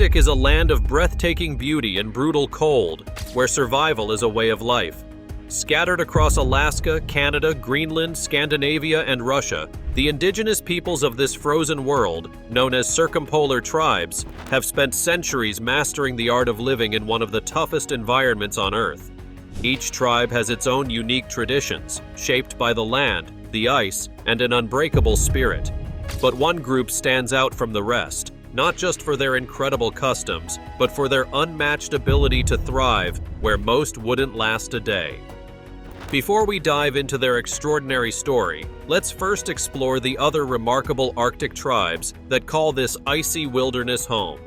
Arctic is a land of breathtaking beauty and brutal cold, where survival is a way of life. Scattered across Alaska, Canada, Greenland, Scandinavia, and Russia, the indigenous peoples of this frozen world, known as circumpolar tribes, have spent centuries mastering the art of living in one of the toughest environments on Earth. Each tribe has its own unique traditions, shaped by the land, the ice, and an unbreakable spirit. But one group stands out from the rest, not just for their incredible customs, but for their unmatched ability to thrive where most wouldn't last a day. Before we dive into their extraordinary story, let's first explore the other remarkable Arctic tribes that call this icy wilderness home.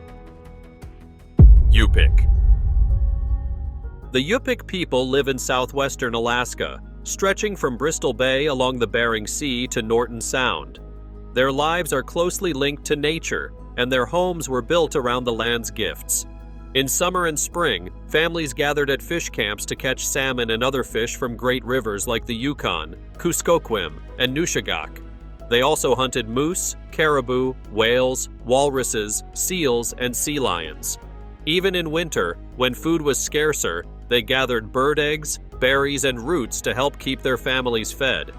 Yupic. The Yupic people live in southwestern Alaska, stretching from Bristol Bay along the Bering Sea to Norton Sound. Their lives are closely linked to nature, and their homes were built around the land's gifts. In summer and spring, families gathered at fish camps to catch salmon and other fish from great rivers like the Yukon, Kuskokwim, and Nushagak. They also hunted moose, caribou, whales, walruses, seals, and sea lions. Even in winter, when food was scarcer, they gathered bird eggs, berries, and roots to help keep their families fed.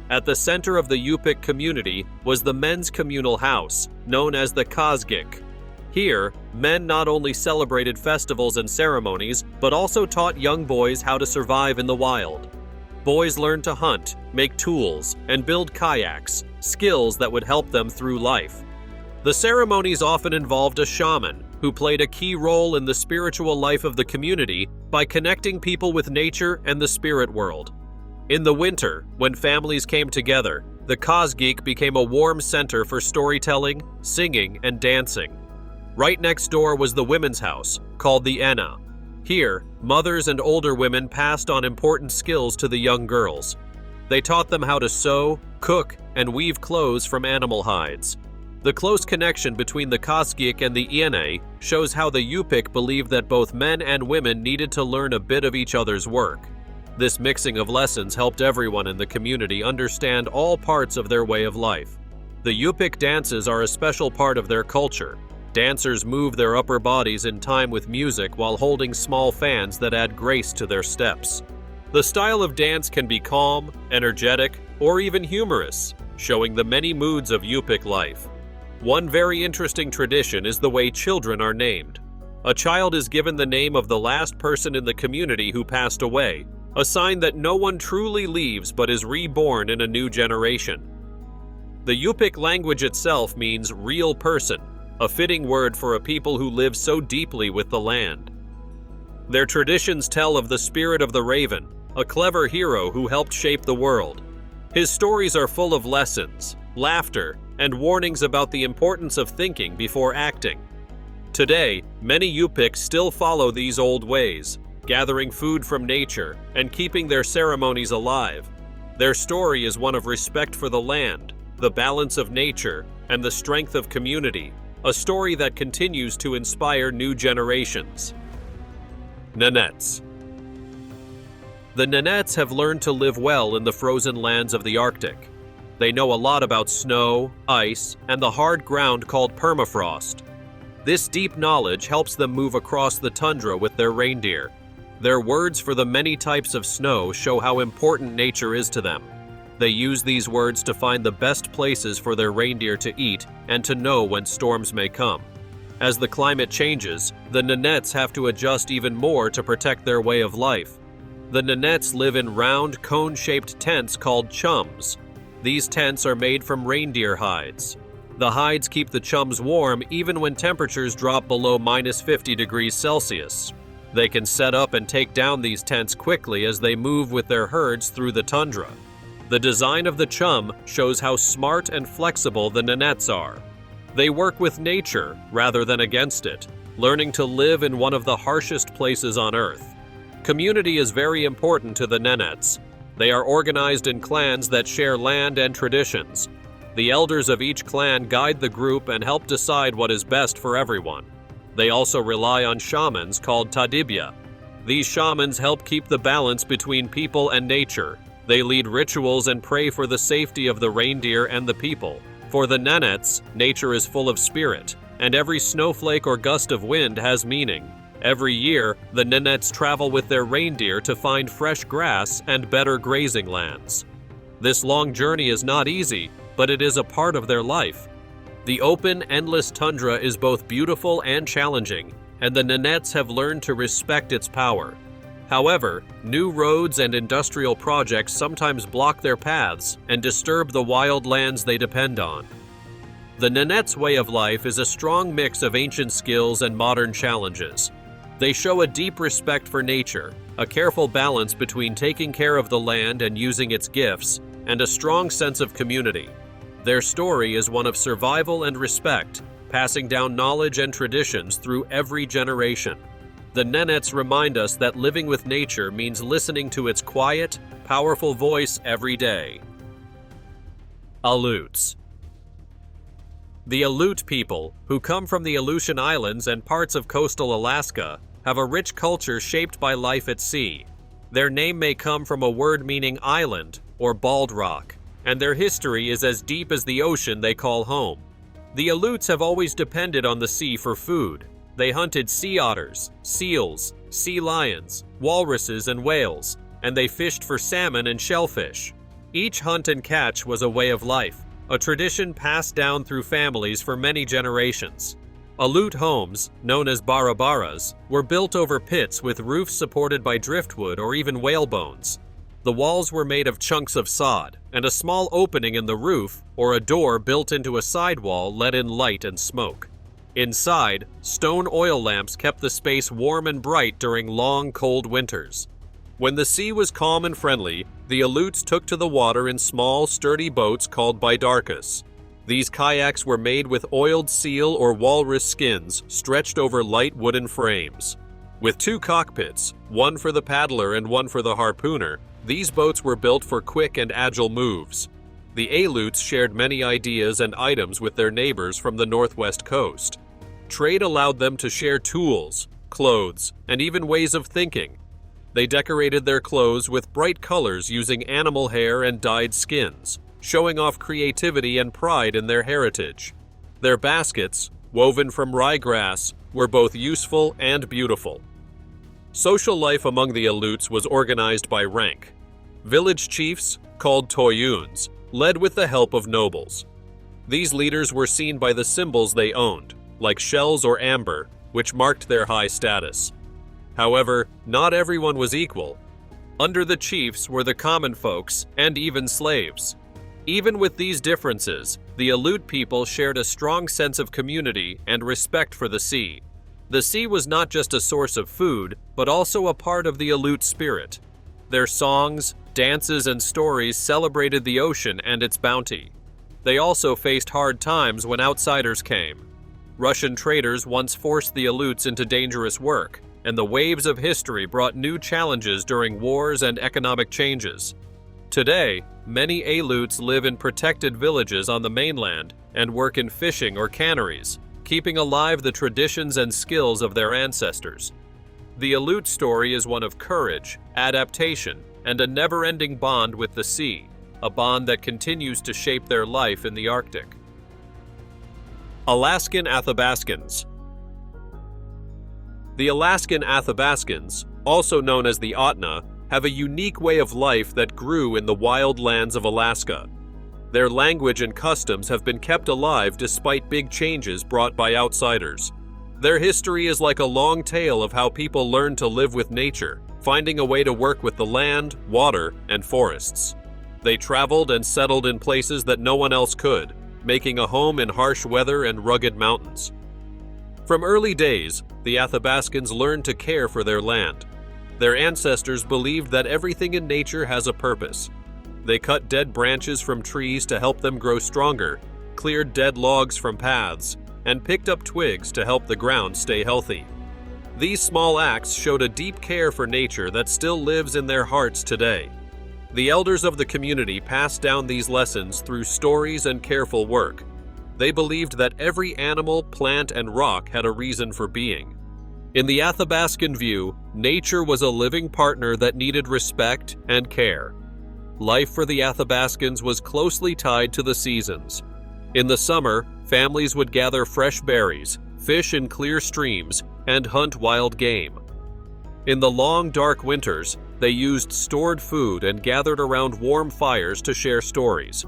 At the center of the Yupic community was the men's communal house, known as the Kazgik. Here, men not only celebrated festivals and ceremonies, but also taught young boys how to survive in the wild. Boys learned to hunt, make tools, and build kayaks, skills that would help them through life. The ceremonies often involved a shaman, who played a key role in the spiritual life of the community by connecting people with nature and the spirit world. In the winter, when families came together, the Kazgik became a warm center for storytelling, singing, and dancing. Right next door was the women's house, called the Enna. Here, mothers and older women passed on important skills to the young girls. They taught them how to sew, cook, and weave clothes from animal hides. The close connection between the Kazgik and the Enna shows how the Yupic believed that both men and women needed to learn a bit of each other's work. This mixing of lessons helped everyone in the community understand all parts of their way of life. The Yupic dances are a special part of their culture. Dancers move their upper bodies in time with music while holding small fans that add grace to their steps. The style of dance can be calm, energetic, or even humorous, showing the many moods of Yupic life. One very interesting tradition is the way children are named. A child is given the name of the last person in the community who passed away, a sign that no one truly leaves but is reborn in a new generation. The Yupic language itself means real person, a fitting word for a people who live so deeply with the land. Their traditions tell of the spirit of the raven, a clever hero who helped shape the world. His stories are full of lessons, laughter, and warnings about the importance of thinking before acting. Today, many Yupics still follow these old ways, gathering food from nature and keeping their ceremonies alive. Their story is one of respect for the land, the balance of nature, and the strength of community, a story that continues to inspire new generations. Nanets. The Nanets have learned to live well in the frozen lands of the Arctic. They know a lot about snow, ice, and the hard ground called permafrost. This deep knowledge helps them move across the tundra with their reindeer. Their words for the many types of snow show how important nature is to them. They use these words to find the best places for their reindeer to eat and to know when storms may come. As the climate changes, the Nanets have to adjust even more to protect their way of life. The Nanets live in round, cone-shaped tents called chums. These tents are made from reindeer hides. The hides keep the chums warm even when temperatures drop below -50 degrees Celsius. They can set up and take down these tents quickly as they move with their herds through the tundra. The design of the chum shows how smart and flexible the Nanets are. They work with nature rather than against it, learning to live in one of the harshest places on Earth. Community is very important to the Nanets. They are organized in clans that share land and traditions. The elders of each clan guide the group and help decide what is best for everyone. They also rely on shamans called tadibya. These shamans help keep the balance between people and nature. They lead rituals and pray for the safety of the reindeer and the people. For the Nanets, nature is full of spirit, and every snowflake or gust of wind has meaning. Every year, the Nanets travel with their reindeer to find fresh grass and better grazing lands. This long journey is not easy, but it is a part of their life. The open, endless tundra is both beautiful and challenging, and the Nanets have learned to respect its power. However, new roads and industrial projects sometimes block their paths and disturb the wild lands they depend on. The Nanets' way of life is a strong mix of ancient skills and modern challenges. They show a deep respect for nature, a careful balance between taking care of the land and using its gifts, and a strong sense of community. Their story is one of survival and respect, passing down knowledge and traditions through every generation. The Nanets remind us that living with nature means listening to its quiet, powerful voice every day. Alutes. The Aleut people, who come from the Aleutian Islands and parts of coastal Alaska, have a rich culture shaped by life at sea. Their name may come from a word meaning island or bald rock, and their history is as deep as the ocean they call home. The Alutes have always depended on the sea for food. They hunted sea otters, seals, sea lions, walruses, and whales, and they fished for salmon and shellfish. Each hunt and catch was a way of life, a tradition passed down through families for many generations. Aleut homes, known as barabaras, were built over pits with roofs supported by driftwood or even whale bones. The walls were made of chunks of sod, and a small opening in the roof or a door built into a sidewall let in light and smoke. Inside, stone oil lamps kept the space warm and bright during long, cold winters. When the sea was calm and friendly, the Alutes took to the water in small, sturdy boats called bidarkas. These kayaks were made with oiled seal or walrus skins stretched over light wooden frames. With two cockpits, one for the paddler and one for the harpooner, these boats were built for quick and agile moves. The Alutes shared many ideas and items with their neighbors from the northwest coast. Trade allowed them to share tools, clothes, and even ways of thinking. They decorated their clothes with bright colors using animal hair and dyed skins, showing off creativity and pride in their heritage. Their baskets, woven from ryegrass, were both useful and beautiful. Social life among the Alutes was organized by rank. Village chiefs, called toyuns, led with the help of nobles. These leaders were seen by the symbols they owned, like shells or amber, which marked their high status. However, not everyone was equal. Under the chiefs were the common folks and even slaves. Even with these differences, the Aleut people shared a strong sense of community and respect for the sea. The sea was not just a source of food, but also a part of the Aleut spirit. Their songs, dances, and stories celebrated the ocean and its bounty. They also faced hard times when outsiders came. Russian traders once forced the Alutes into dangerous work, and the waves of history brought new challenges during wars and economic changes. Today, many Alutes live in protected villages on the mainland and work in fishing or canneries, keeping alive the traditions and skills of their ancestors. The Aleut story is one of courage, adaptation, and a never-ending bond with the sea, a bond that continues to shape their life in the Arctic. Alaskan Athabascans. The Alaskan Athabascans, also known as the Otna, have a unique way of life that grew in the wild lands of Alaska. Their language and customs have been kept alive despite big changes brought by outsiders. Their history is like a long tale of how people learned to live with nature, finding a way to work with the land, water, and forests. They traveled and settled in places that no one else could, making a home in harsh weather and rugged mountains. From early days, the Athabascans learned to care for their land. Their ancestors believed that everything in nature has a purpose. They cut dead branches from trees to help them grow stronger, cleared dead logs from paths, and picked up twigs to help the ground stay healthy. These small acts showed a deep care for nature that still lives in their hearts today. The elders of the community passed down these lessons through stories and careful work. They believed that every animal, plant, and rock had a reason for being. In the Athabascan view, nature was a living partner that needed respect and care. Life for the Athabascans was closely tied to the seasons. In the summer, families would gather fresh berries, fish in clear streams, and hunt wild game. In the long, dark winters, they used stored food and gathered around warm fires to share stories.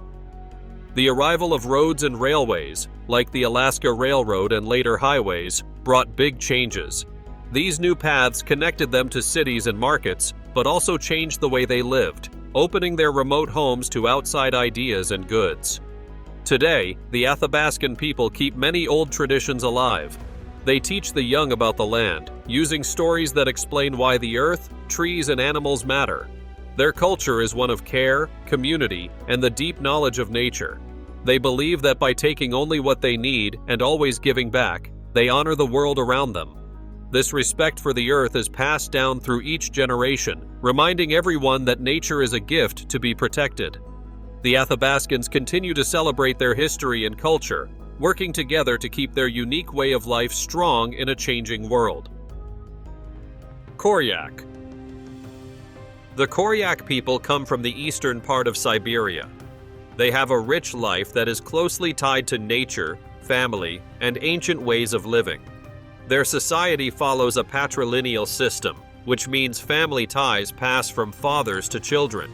The arrival of roads and railways, like the Alaska Railroad and later highways, brought big changes. These new paths connected them to cities and markets, but also changed the way they lived, opening their remote homes to outside ideas and goods. Today, the Athabascan people keep many old traditions alive. They teach the young about the land, using stories that explain why the earth, trees, and animals matter. Their culture is one of care, community, and the deep knowledge of nature. They believe that by taking only what they need and always giving back, they honor the world around them. This respect for the earth is passed down through each generation, reminding everyone that nature is a gift to be protected. The Athabascans continue to celebrate their history and culture, working together to keep their unique way of life strong in a changing world. Corac. The Corac people come from the eastern part of Siberia. They have a rich life that is closely tied to nature, family, and ancient ways of living. Their society follows a patrilineal system, which means family ties pass from fathers to children.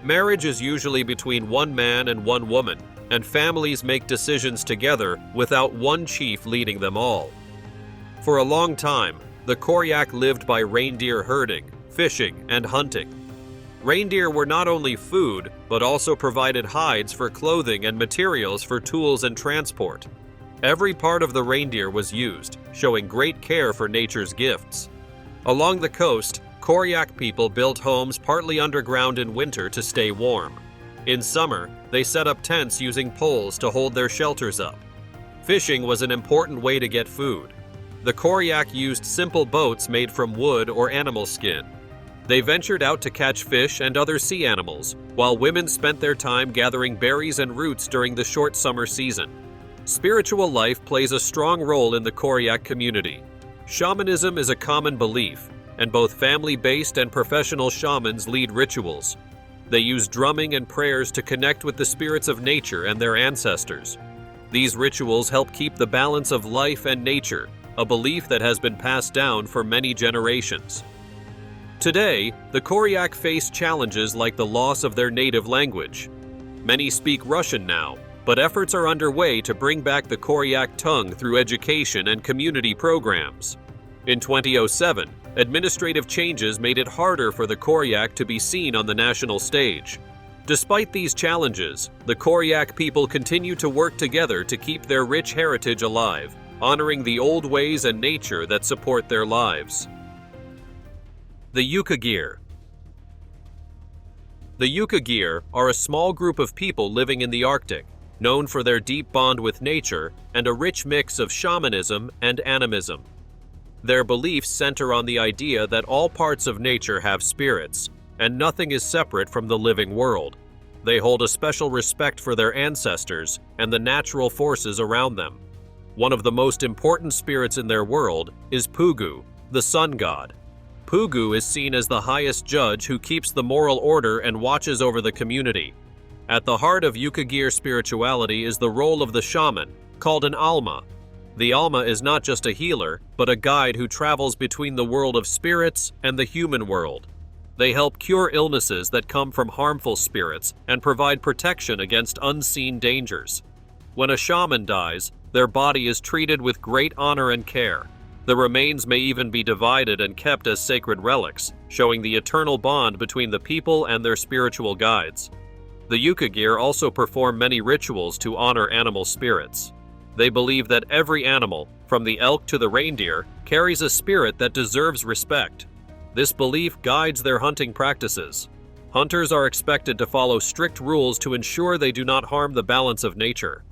Marriage is usually between one man and one woman, and families make decisions together without one chief leading them all. For a long time, the Corac lived by reindeer herding, fishing, and hunting. Reindeer were not only food, but also provided hides for clothing and materials for tools and transport. Every part of the reindeer was used, showing great care for nature's gifts. Along the coast, Corac people built homes partly underground in winter to stay warm. In summer, they set up tents using poles to hold their shelters up. Fishing was an important way to get food. The Corac used simple boats made from wood or animal skin. They ventured out to catch fish and other sea animals, while women spent their time gathering berries and roots during the short summer season. Spiritual life plays a strong role in the Corac community. Shamanism is a common belief, and both family-based and professional shamans lead rituals. They use drumming and prayers to connect with the spirits of nature and their ancestors. These rituals help keep the balance of life and nature, a belief that has been passed down for many generations. Today, the Corac face challenges like the loss of their native language. Many speak Russian now, but efforts are underway to bring back the Corac tongue through education and community programs. In 2007, administrative changes made it harder for the Corac to be seen on the national stage. Despite these challenges, the Corac people continue to work together to keep their rich heritage alive, honoring the old ways and nature that support their lives. The Yukar. The Yukar are a small group of people living in the Arctic, known for their deep bond with nature and a rich mix of shamanism and animism. Their beliefs center on the idea that all parts of nature have spirits, and nothing is separate from the living world. They hold a special respect for their ancestors and the natural forces around them. One of the most important spirits in their world is Pugu, the sun god. Pugu is seen as the highest judge who keeps the moral order and watches over the community. At the heart of Yukar spirituality is the role of the shaman, called an Alma. The Alma is not just a healer, but a guide who travels between the world of spirits and the human world. They help cure illnesses that come from harmful spirits and provide protection against unseen dangers. When a shaman dies, their body is treated with great honor and care. The remains may even be divided and kept as sacred relics, showing the eternal bond between the people and their spiritual guides. The Yukar also perform many rituals to honor animal spirits. They believe that every animal, from the elk to the reindeer, carries a spirit that deserves respect. This belief guides their hunting practices. Hunters are expected to follow strict rules to ensure they do not harm the balance of nature.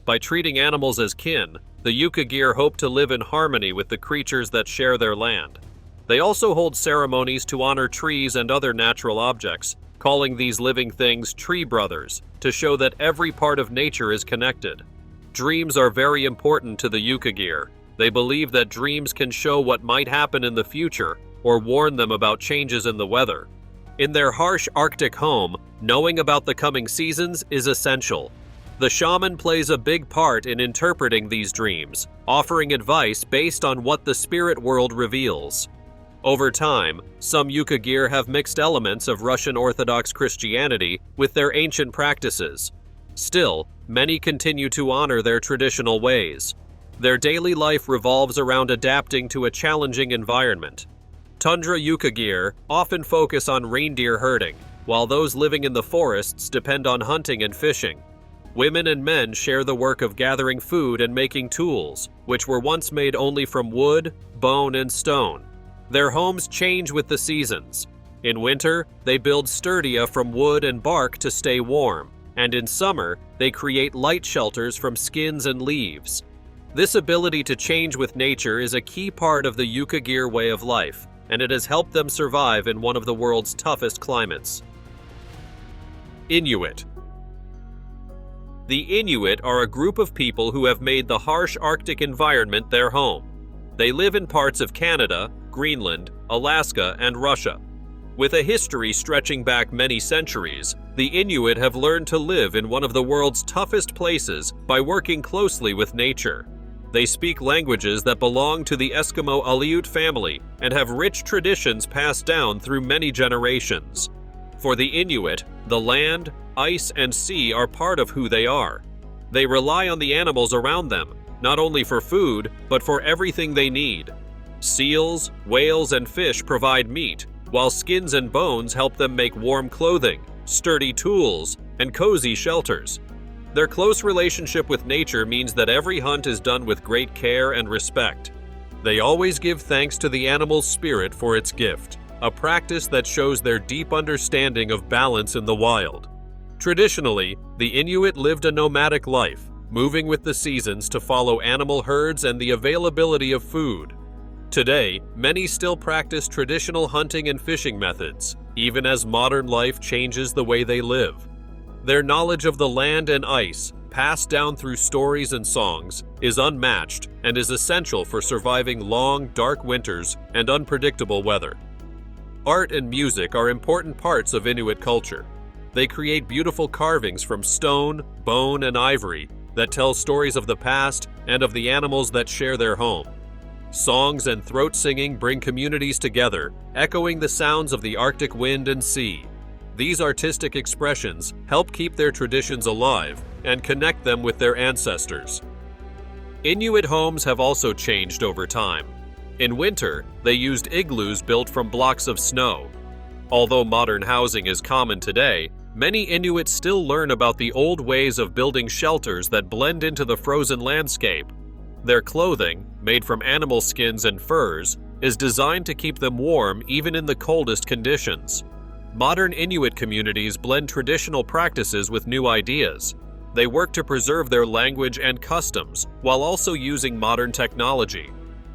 By treating animals as kin, the Yukar hope to live in harmony with the creatures that share their land. They also hold ceremonies to honor trees and other natural objects, calling these living things tree brothers, to show that every part of nature is connected. Dreams are very important to the Yukar. They believe that dreams can show what might happen in the future or warn them about changes in the weather. In their harsh Arctic home, knowing about the coming seasons is essential. The shaman plays a big part in interpreting these dreams, offering advice based on what the spirit world reveals. Over time, some Yukagir have mixed elements of Russian Orthodox Christianity with their ancient practices. Still, many continue to honor their traditional ways. Their daily life revolves around adapting to a challenging environment. Tundra Yukagir often focus on reindeer herding, while those living in the forests depend on hunting and fishing. Women and men share the work of gathering food and making tools, which were once made only from wood, bone, and stone. Their homes change with the seasons. In winter, they build sturdia from wood and bark to stay warm, and in summer, they create light shelters from skins and leaves. This ability to change with nature is a key part of the Yukagir way of life, and it has helped them survive in one of the world's toughest climates. Inuit. The Inuit are a group of people who have made the harsh Arctic environment their home. They live in parts of Canada, Greenland, Alaska, and Russia. With a history stretching back many centuries, the Inuit have learned to live in one of the world's toughest places by working closely with nature. They speak languages that belong to the Eskimo Aleut family and have rich traditions passed down through many generations. For the Inuit, the land, ice, and sea are part of who they are. They rely on the animals around them, not only for food, but for everything they need. Seals, whales, and fish provide meat, while skins and bones help them make warm clothing, sturdy tools, and cozy shelters. Their close relationship with nature means that every hunt is done with great care and respect. They always give thanks to the animal's spirit for its gift, a practice that shows their deep understanding of balance in the wild. Traditionally, the Inuit lived a nomadic life, moving with the seasons to follow animal herds and the availability of food. Today, many still practice traditional hunting and fishing methods, even as modern life changes the way they live. Their knowledge of the land and ice, passed down through stories and songs, is unmatched and is essential for surviving long, dark winters and unpredictable weather. Art and music are important parts of Inuit culture. They create beautiful carvings from stone, bone, and ivory that tell stories of the past and of the animals that share their home. Songs and throat singing bring communities together, echoing the sounds of the Arctic wind and sea. These artistic expressions help keep their traditions alive and connect them with their ancestors. Inuit homes have also changed over time. In winter, they used igloos built from blocks of snow. Although modern housing is common today, many Inuits still learn about the old ways of building shelters that blend into the frozen landscape. Their clothing, made from animal skins and furs, is designed to keep them warm even in the coldest conditions. Modern Inuit communities blend traditional practices with new ideas. They work to preserve their language and customs while also using modern technology.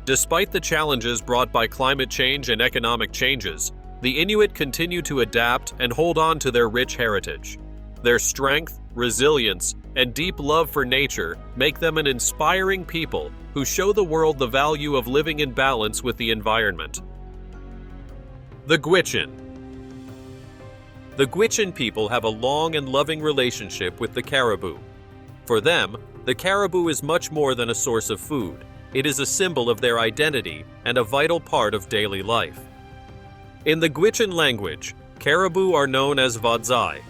Despite the challenges brought by climate change and economic changes, the Inuit continue to adapt and hold on to their rich heritage. Their strength, resilience, and deep love for nature make them an inspiring people who show the world the value of living in balance with the environment. The Gwich'in. The Gwich'in people have a long and loving relationship with the caribou. For them, the caribou is much more than a source of food. It is a symbol of their identity and a vital part of daily life. In the Gwich'in language, caribou are known as vadzai.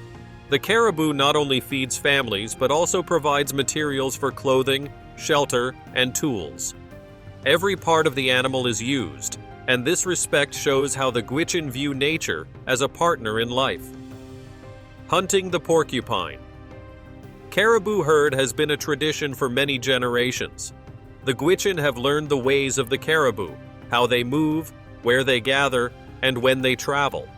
The caribou not only feeds families but also provides materials for clothing, shelter, and tools. Every part of the animal is used, and this respect shows how the Gwich'in view nature as a partner in life. Hunting the porcupine. Caribou herd has been a tradition for many generations. The Gwich'in have learned the ways of the caribou, how they move, where they gather, and when they travel.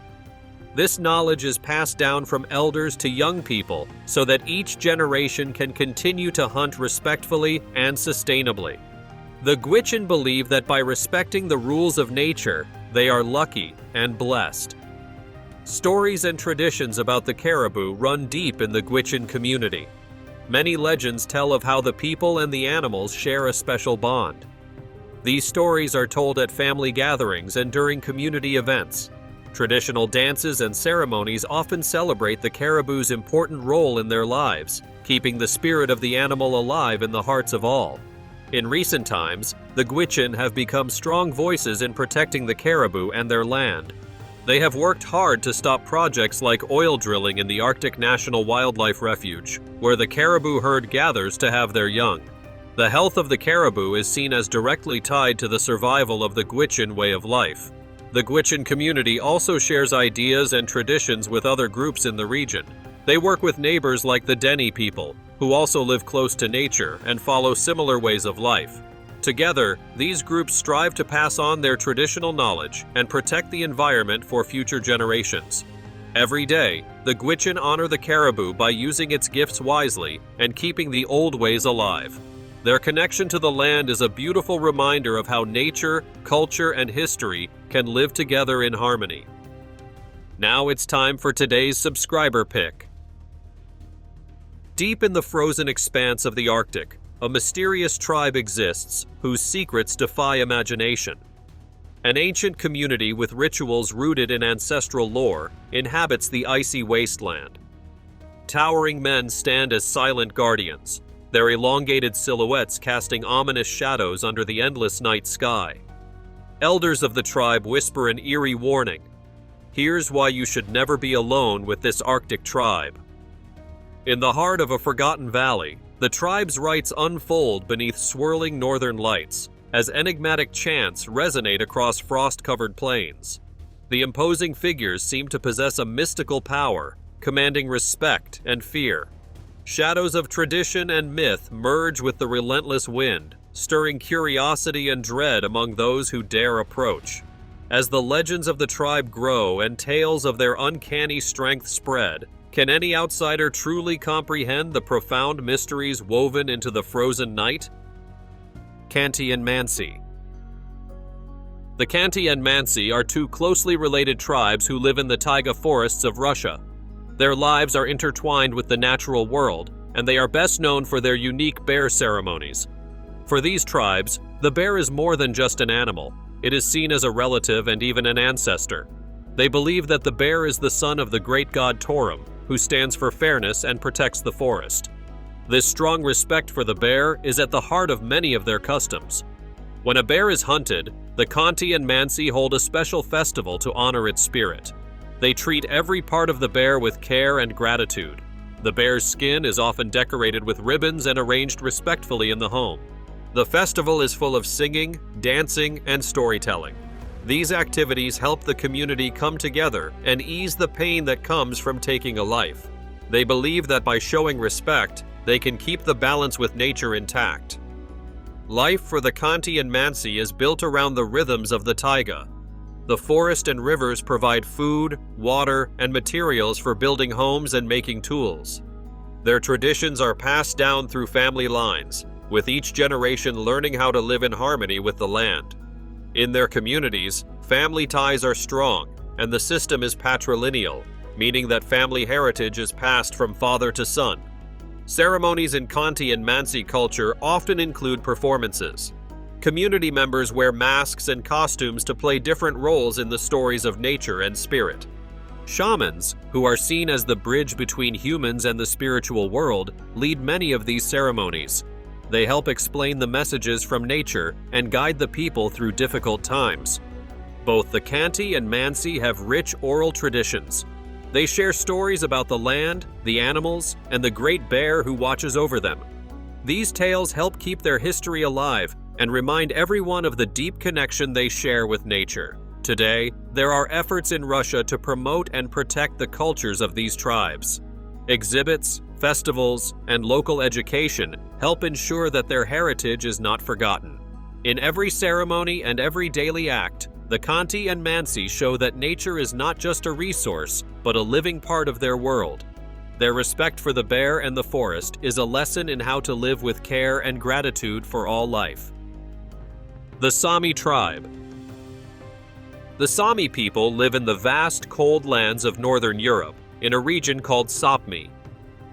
This knowledge is passed down from elders to young people so that each generation can continue to hunt respectfully and sustainably. The Gwich'in believe that by respecting the rules of nature, they are lucky and blessed. Stories and traditions about the caribou run deep in the Gwich'in community. Many legends tell of how the people and the animals share a special bond. These stories are told at family gatherings and during community events. Traditional dances and ceremonies often celebrate the caribou's important role in their lives, keeping the spirit of the animal alive in the hearts of all. In recent times, the Gwich'in have become strong voices in protecting the caribou and their land. They have worked hard to stop projects like oil drilling in the Arctic National Wildlife Refuge, where the caribou herd gathers to have their young. The health of the caribou is seen as directly tied to the survival of the Gwich'in way of life. The Gwich'in community also shares ideas and traditions with other groups in the region. They work with neighbors like the Deni people, who also live close to nature and follow similar ways of life. Together, these groups strive to pass on their traditional knowledge and protect the environment for future generations. Every day, the Gwich'in honor the caribou by using its gifts wisely and keeping the old ways alive. Their connection to the land is a beautiful reminder of how nature, culture, and history can live together in harmony. Now it's time for today's subscriber pick. Deep in the frozen expanse of the Arctic, a mysterious tribe exists whose secrets defy imagination. An ancient community with rituals rooted in ancestral lore inhabits the icy wasteland. Towering men stand as silent guardians, their elongated silhouettes casting ominous shadows under the endless night sky. Elders of the tribe whisper an eerie warning. Here's why you should never be alone with this Arctic tribe. In the heart of a forgotten valley, the tribe's rites unfold beneath swirling northern lights, as enigmatic chants resonate across frost-covered plains. The imposing figures seem to possess a mystical power, commanding respect and fear. Shadows of tradition and myth merge with the relentless wind, stirring curiosity and dread among those who dare approach. As the legends of the tribe grow and tales of their uncanny strength spread, can any outsider truly comprehend the profound mysteries woven into the frozen night? Khanty and Mansi. The Khanty and Mansi are two closely related tribes who live in the taiga forests of Russia. Their lives are intertwined with the natural world, and they are best known for their unique bear ceremonies. For these tribes, the bear is more than just an animal. It is seen as a relative and even an ancestor. They believe that the bear is the son of the great god Torum, who stands for fairness and protects the forest. This strong respect for the bear is at the heart of many of their customs. When a bear is hunted, the Khanty and Mansi hold a special festival to honor its spirit. They treat every part of the bear with care and gratitude. The bear's skin is often decorated with ribbons and arranged respectfully in the home. The festival is full of singing, dancing, and storytelling. These activities help the community come together and ease the pain that comes from taking a life. They believe that by showing respect, they can keep the balance with nature intact. Life for the Khanty and Mansi is built around the rhythms of the taiga. The forest and rivers provide food, water, and materials for building homes and making tools. Their traditions are passed down through family lines, with each generation learning how to live in harmony with the land. In their communities, family ties are strong, and the system is patrilineal, meaning that family heritage is passed from father to son. Ceremonies in Khanty and Mansi culture often include performances. Community members wear masks and costumes to play different roles in the stories of nature and spirit. Shamans, who are seen as the bridge between humans and the spiritual world, lead many of these ceremonies. They help explain the messages from nature and guide the people through difficult times. Both the Khanty and Mansi have rich oral traditions. They share stories about the land, the animals, and the great bear who watches over them. These tales help keep their history alive and remind everyone of the deep connection they share with nature. Today, there are efforts in Russia to promote and protect the cultures of these tribes. Exhibits, festivals, and local education help ensure that their heritage is not forgotten. In every ceremony and every daily act, the Khanty and Mansi show that nature is not just a resource, but a living part of their world. Their respect for the bear and the forest is a lesson in how to live with care and gratitude for all life. The Sami Tribe. The Sami people live in the vast, cold lands of northern Europe, in a region called Sapmi.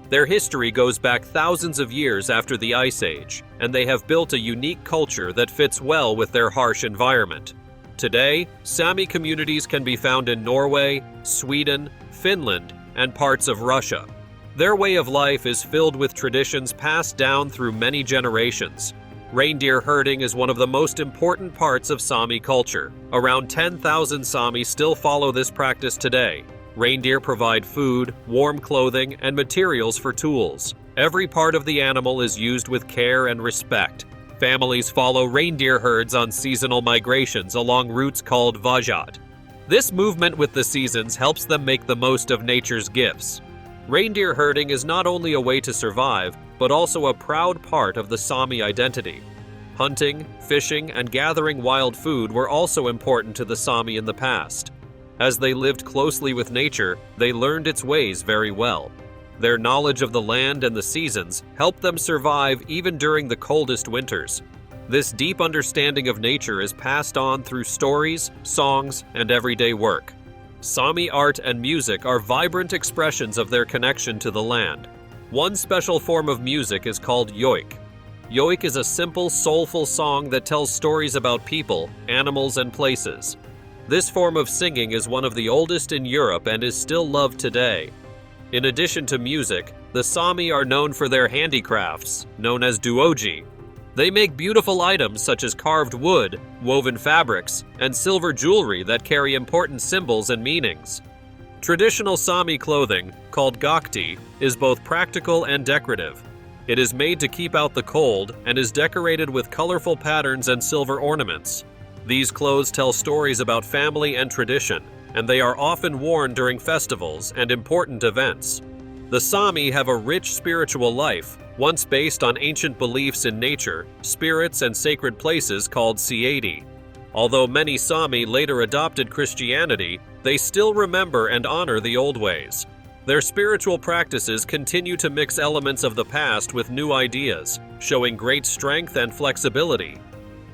Their history goes back thousands of years after the Ice Age, and they have built a unique culture that fits well with their harsh environment. Today, Sami communities can be found in Norway, Sweden, Finland, and parts of Russia. Their way of life is filled with traditions passed down through many generations. Reindeer herding is one of the most important parts of Sami culture. Around 10,000 Sami still follow this practice today. Reindeer provide food, warm clothing, and materials for tools. Every part of the animal is used with care and respect. Families follow reindeer herds on seasonal migrations along routes called vajat. This movement with the seasons helps them make the most of nature's gifts. Reindeer herding is not only a way to survive, but also a proud part of the Sami identity. Hunting, fishing, and gathering wild food were also important to the Sami in the past. As they lived closely with nature, they learned its ways very well. Their knowledge of the land and the seasons helped them survive even during the coldest winters. This deep understanding of nature is passed on through stories, songs, and everyday work. Sami art and music are vibrant expressions of their connection to the land. One special form of music is called Yupic. Yupic is a simple, soulful song that tells stories about people, animals, and places. This form of singing is one of the oldest in Europe and is still loved today. In addition to music, the Sami are known for their handicrafts, known as duoji. They make beautiful items such as carved wood, woven fabrics, and silver jewelry that carry important symbols and meanings. Traditional Sami clothing, called gakti, is both practical and decorative. It is made to keep out the cold and is decorated with colorful patterns and silver ornaments. These clothes tell stories about family and tradition, and they are often worn during festivals and important events. The Sami have a rich spiritual life, once based on ancient beliefs in nature, spirits, and sacred places called siedi. Although many Sami later adopted Christianity, they still remember and honor the old ways. Their spiritual practices continue to mix elements of the past with new ideas, showing great strength and flexibility.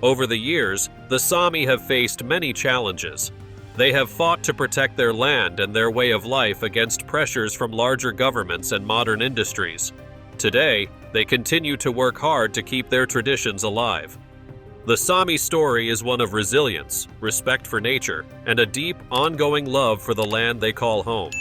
Over the years, the Sami have faced many challenges. They have fought to protect their land and their way of life against pressures from larger governments and modern industries. Today, they continue to work hard to keep their traditions alive. The Sami story is one of resilience, respect for nature, and a deep, ongoing love for the land they call home.